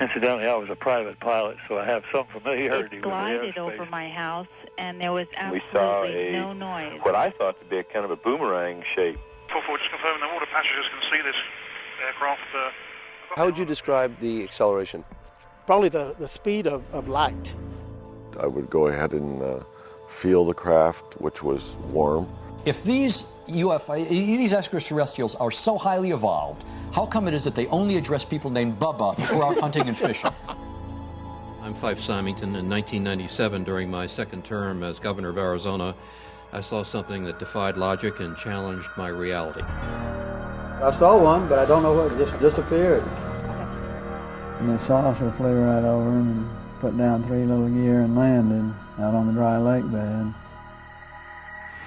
Incidentally, I was a private pilot, so I have some familiarity with the airspace. It glided over my house, and there was absolutely no noise. What I thought to be a kind of a boomerang shape. 44, just confirming that all the passengers can see this aircraft. How would you describe the acceleration? Probably the speed of light. I would go ahead and feel the craft, which was warm. If these extraterrestrials are so highly evolved, how come it is that they only address people named Bubba who are out hunting and fishing? I'm Fife Symington. In 1997, during my second term as governor of Arizona, I saw something that defied logic and challenged my reality. I saw one, but I don't know what, it just disappeared. And the saucer flew right over him and put down 3 little gear and landed out on the dry lake bed.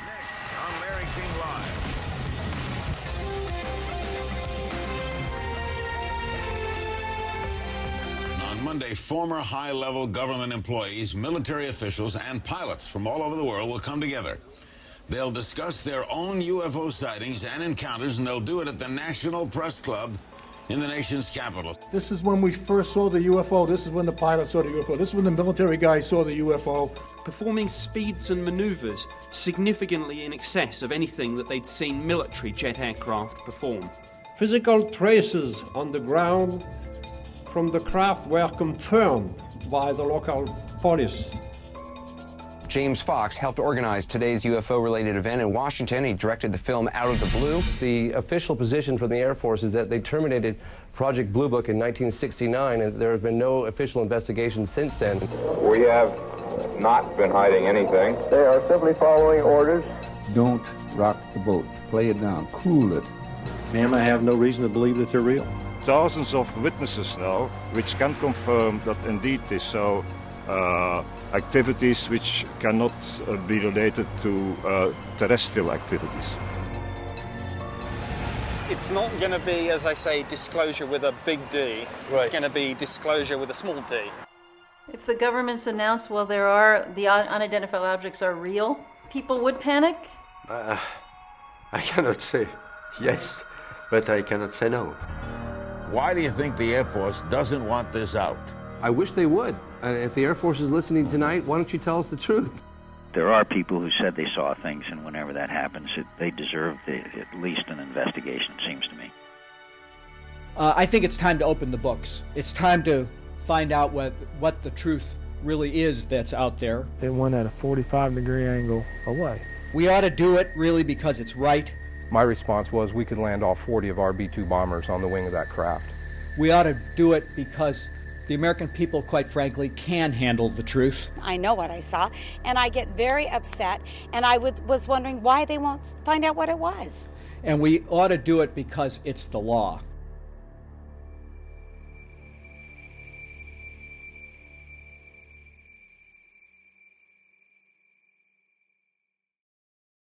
Next on Larry King Live. On Monday, former high-level government employees, military officials, and pilots from all over the world will come together. They'll discuss their own UFO sightings and encounters, and they'll do it at the National Press Club in the nation's capital. This is when we first saw the UFO. This is when the pilot saw the UFO. This is when the military guy saw the UFO. Performing speeds and maneuvers significantly in excess of anything that they'd seen military jet aircraft perform. Physical traces on the ground from the craft were confirmed by the local police. James Fox helped organize today's UFO-related event in Washington. He directed the film Out of the Blue. The official position from the Air Force is that they terminated Project Blue Book in 1969, and there has been no official investigation since then. We have not been hiding anything. They are simply following orders. Don't rock the boat. Play it down. Cool it. Ma'am, I have no reason to believe that they're real. Thousands of witnesses now, which can confirm that indeed this so. Activities which cannot be related to terrestrial activities. It's not going to be, as I say, disclosure with a big D. Right. It's going to be disclosure with a small d. If the government's announced, well, the unidentified objects are real, people would panic? I cannot say yes, but I cannot say no. Why do you think the Air Force doesn't want this out? I wish they would. If the Air Force is listening tonight, why don't you tell us the truth? There are people who said they saw things, and whenever that happens, they deserve at least an investigation, it seems to me. I think it's time to open the books. It's time to find out what the truth really is that's out there. It went at a 45-degree angle away. We ought to do it really because it's right. My response was we could land all 40 of our B-2 bombers on the wing of that craft. We ought to do it because the American people, quite frankly, can handle the truth. I know what I saw, and I get very upset, and I was wondering why they won't find out what it was. And we ought to do it because it's the law.